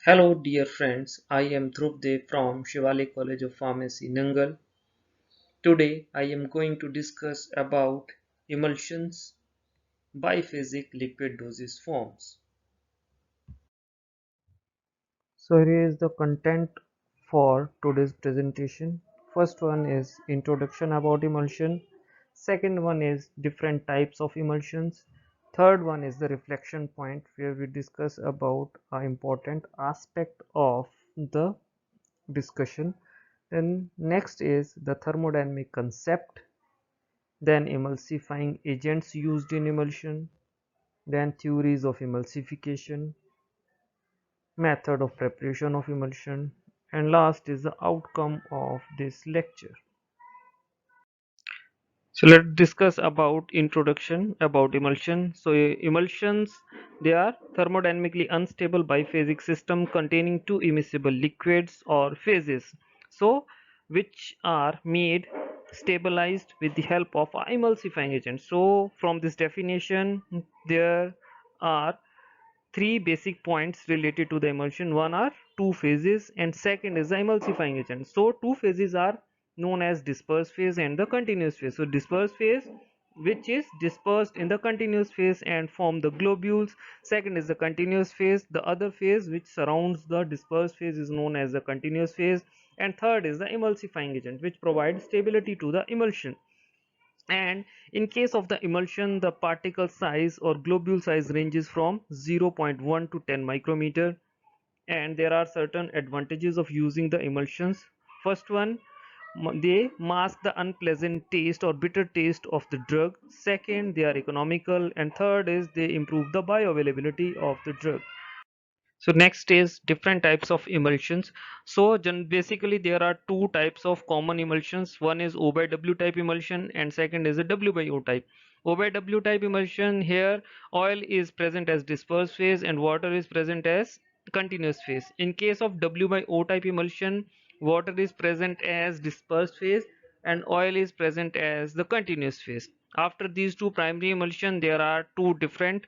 Hello dear friends, I am Dhruv Dev from Shivalik College of Pharmacy, Nangal. Today I am going to discuss about emulsions, biphasic liquid dosage forms. So here is the content for today's presentation. First one is introduction about emulsion. Second one is different types of emulsions. Third one is the reflection point where we discuss about an important aspect of the discussion. Then next is the thermodynamic concept, then emulsifying agents used in emulsion, then theories of emulsification, method of preparation of emulsion, and last is the outcome of this lecture. So let's discuss about introduction about emulsion. So emulsions, they are thermodynamically unstable biphasic system containing two immiscible liquids or phases. So which are made stabilized with the help of emulsifying agent. So from this definition, there are three basic points related to the emulsion. One are two phases and second is the emulsifying agent. So two phases are known as dispersed phase and the continuous phase. So dispersed phase, which is dispersed in the continuous phase and form the globules. Second is the continuous phase. The other phase which surrounds the dispersed phase is known as the continuous phase. And third is the emulsifying agent, which provides stability to the emulsion. And in case of the emulsion, the particle size or globule size ranges from 0.1 to 10 micrometer, and there are certain advantages of using the emulsions. First one, they mask the unpleasant taste or bitter taste of the drug. Second, they are economical, and third is they improve the bioavailability of the drug. So next is different types of emulsions. So basically there are two types of common emulsions. One is O by W type emulsion and second is a W by O type. O by W type emulsion, here oil is present as dispersed phase and water is present as continuous phase. In case of W by O type emulsion, water is present as dispersed phase and oil is present as the continuous phase. After these two primary emulsion, there are two different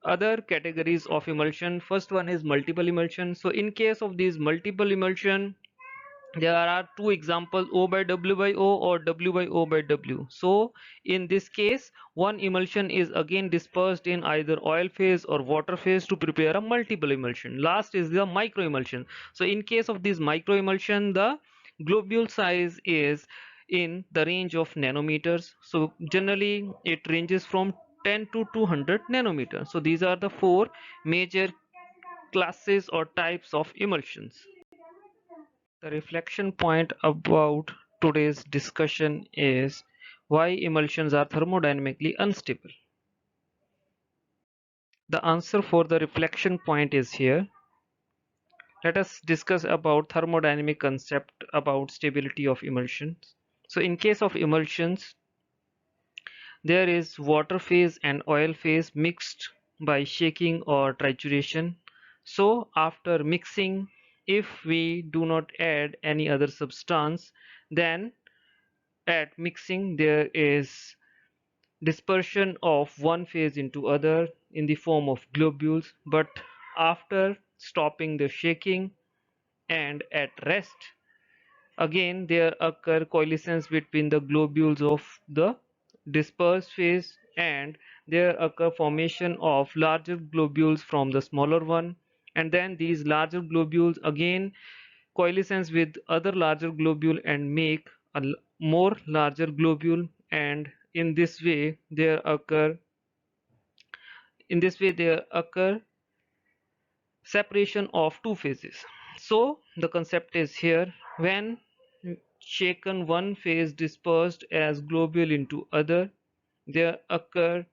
other categories of emulsion. First one is multiple emulsion. So in case of these multiple emulsion, there are two examples, O by W by O or W by O by W. So in this case, one emulsion is again dispersed in either oil phase or water phase to prepare a multiple emulsion. Last is the micro emulsion. So in case of this micro emulsion, the globule size is in the range of nanometers. So generally it ranges from 10 to 200 nanometers. So these are the four major classes or types of emulsions. The reflection point about today's discussion is why emulsions are thermodynamically unstable. The answer for the reflection point is here. Let us discuss about thermodynamic concept about stability of emulsions. So in case of emulsions, there is water phase and oil phase mixed by shaking or trituration. So after mixing, if we do not add any other substance, then at mixing there is dispersion of one phase into other in the form of globules, but after stopping the shaking and at rest, again there occur coalescence between the globules of the dispersed phase and there occur formation of larger globules from the smaller one, and then these larger globules again coalescence with other larger globule and make a more larger globule, and in this way there occur separation of two phases. So the concept is here, when shaken one phase dispersed as globule into other, there occur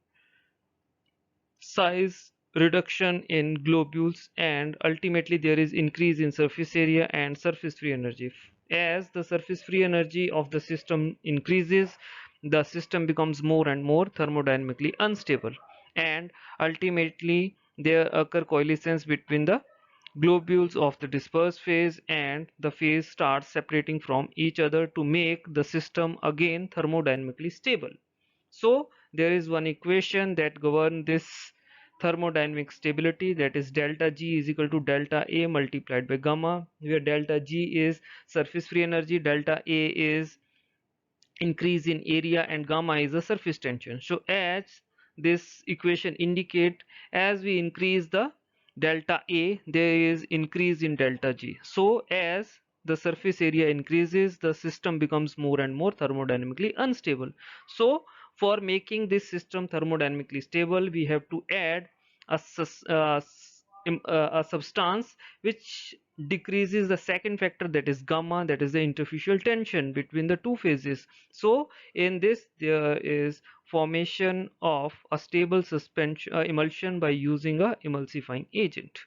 size reduction in globules and ultimately there is increase in surface area and surface free energy. As the surface free energy of the system increases, the system becomes more and more thermodynamically unstable, and ultimately there occur coalescence between the globules of the dispersed phase and the phase starts separating from each other to make the system again thermodynamically stable. So there is one equation that governs this thermodynamic stability, that is delta G is equal to delta A multiplied by gamma, where delta G is surface free energy, delta A is increase in area, and gamma is the surface tension. So as this equation indicate, as we increase the delta A, there is increase in delta G. So as the surface area increases, the system becomes more and more thermodynamically unstable. So for making this system thermodynamically stable, we have to add a, a substance which decreases the second factor, that is gamma, that is the interfacial tension between the two phases. So in this there is formation of a stable suspension emulsion by using a emulsifying agent.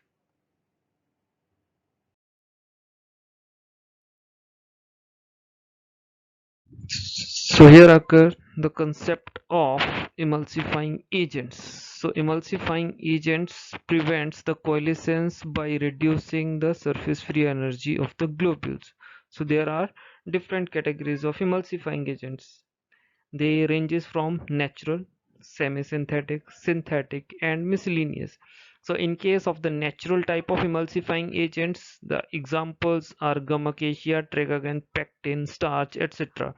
So here occur the concept of emulsifying agents. So emulsifying agents prevents the coalescence by reducing the surface free energy of the globules. So there are different categories of emulsifying agents. They ranges from natural, semi-synthetic, synthetic, and miscellaneous. So in case of the natural type of emulsifying agents, the examples are gum acacia, tragagan, pectin, starch, etc.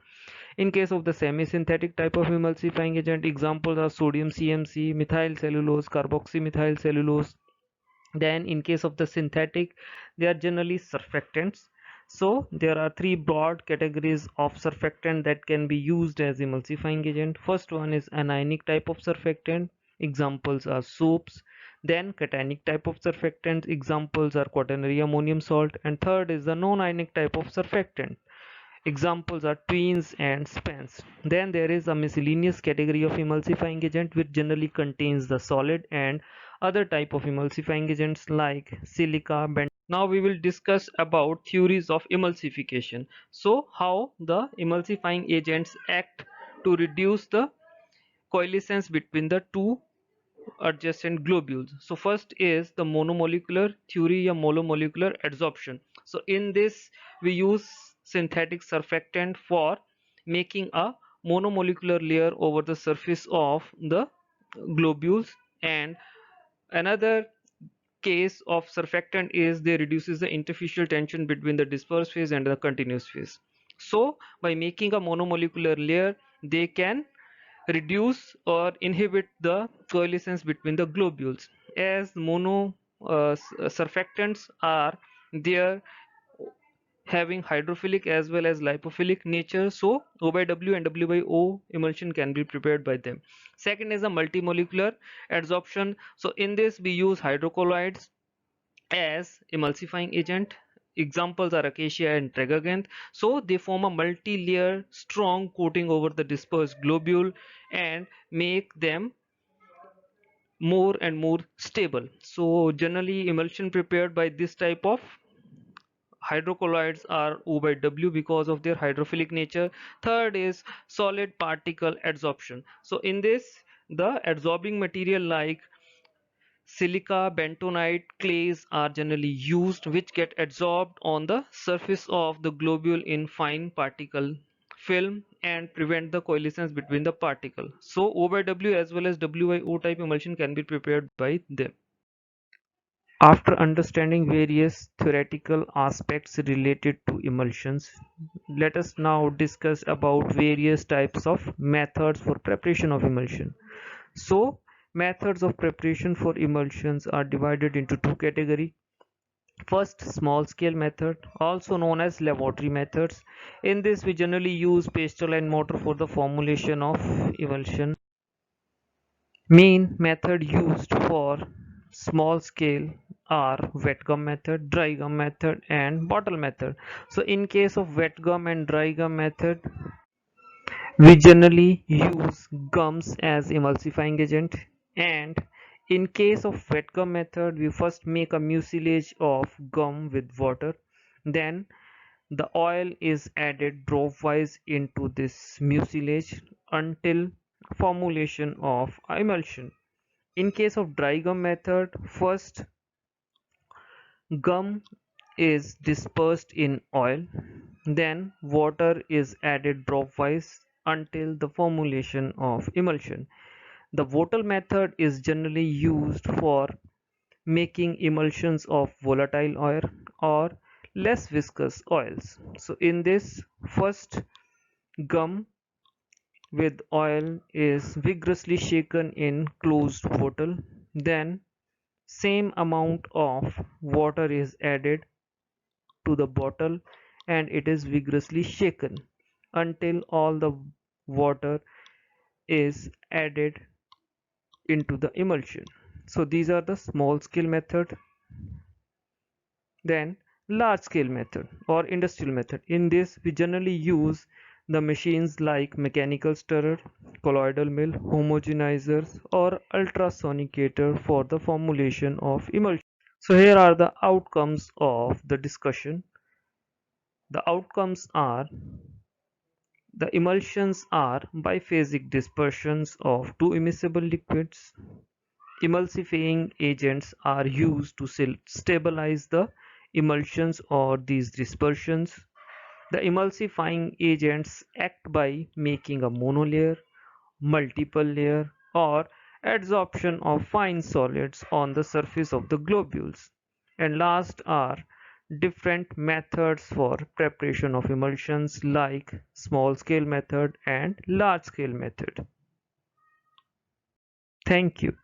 In case of the semi-synthetic type of emulsifying agent, examples are sodium CMC, methyl cellulose, carboxymethyl cellulose. Then in case of the synthetic, they are generally surfactants. So there are three broad categories of surfactant that can be used as emulsifying agent. First one is anionic type of surfactant. Examples are soaps. Then cationic type of surfactant. Examples are quaternary ammonium salt. And third is the non-ionic type of surfactant. Examples are tweens and spans. Then there is a miscellaneous category of emulsifying agent which generally contains the solid and other type of emulsifying agents like silica, bent. Now we will discuss about theories of emulsification. So how the emulsifying agents act to reduce the coalescence between the two adjacent globules. So first is the monomolecular theory or monomolecular adsorption. So in this we use synthetic surfactant for making a monomolecular layer over the surface of the globules, and another case of surfactant is they reduces the interfacial tension between the dispersed phase and the continuous phase. So by making a monomolecular layer, they can reduce or inhibit the coalescence between the globules, as mono surfactants are there having hydrophilic as well as lipophilic nature, so O by W and W by O emulsion can be prepared by them. Second is a multimolecular adsorption. So in this we use hydrocolloids as emulsifying agent. Examples are acacia and tragacanth. So they form a multi-layer strong coating over the dispersed globule and make them more and more stable. So generally emulsion prepared by this type of hydrocolloids are O by W because of their hydrophilic nature. Third is solid particle adsorption. So in this, the adsorbing material like silica, bentonite, clays are generally used, which get adsorbed on the surface of the globule in fine particle film and prevent the coalescence between the particle. So O by W as well as W by O type emulsion can be prepared by them. After understanding various theoretical aspects related to emulsions, let us now discuss about various types of methods for preparation of emulsion. So, methods of preparation for emulsions are divided into two categories. First, small scale method, also known as laboratory methods. In this, we generally use pestle and mortar for the formulation of emulsion. Main method used for small scale are wet gum method, dry gum method, and bottle method. So in case of wet gum and dry gum method, we generally use gums as emulsifying agent, and in case of wet gum method, we first make a mucilage of gum with water. Then the oil is added dropwise into this mucilage until formulation of emulsion. In case of dry gum method, first gum is dispersed in oil, then water is added dropwise until the formulation of emulsion. The Vottle method is generally used for making emulsions of volatile oil or less viscous oils. So in this, first gum with oil is vigorously shaken in closed bottle. Then same amount of water is added to the bottle and it is vigorously shaken until all the water is added into the emulsion. So these are the small scale method. Then large scale method or industrial method. In this we generally use the machines like mechanical stirrer, colloidal mill, homogenizers or ultrasonicator for the formulation of emulsion. So here are the outcomes of the discussion. The outcomes are the emulsions are biphasic dispersions of two immiscible liquids. Emulsifying agents are used to stabilize the emulsions or these dispersions. The emulsifying agents act by making a monolayer, multiple layer, or adsorption of fine solids on the surface of the globules. And last are different methods for preparation of emulsions like small scale method and large scale method. Thank you.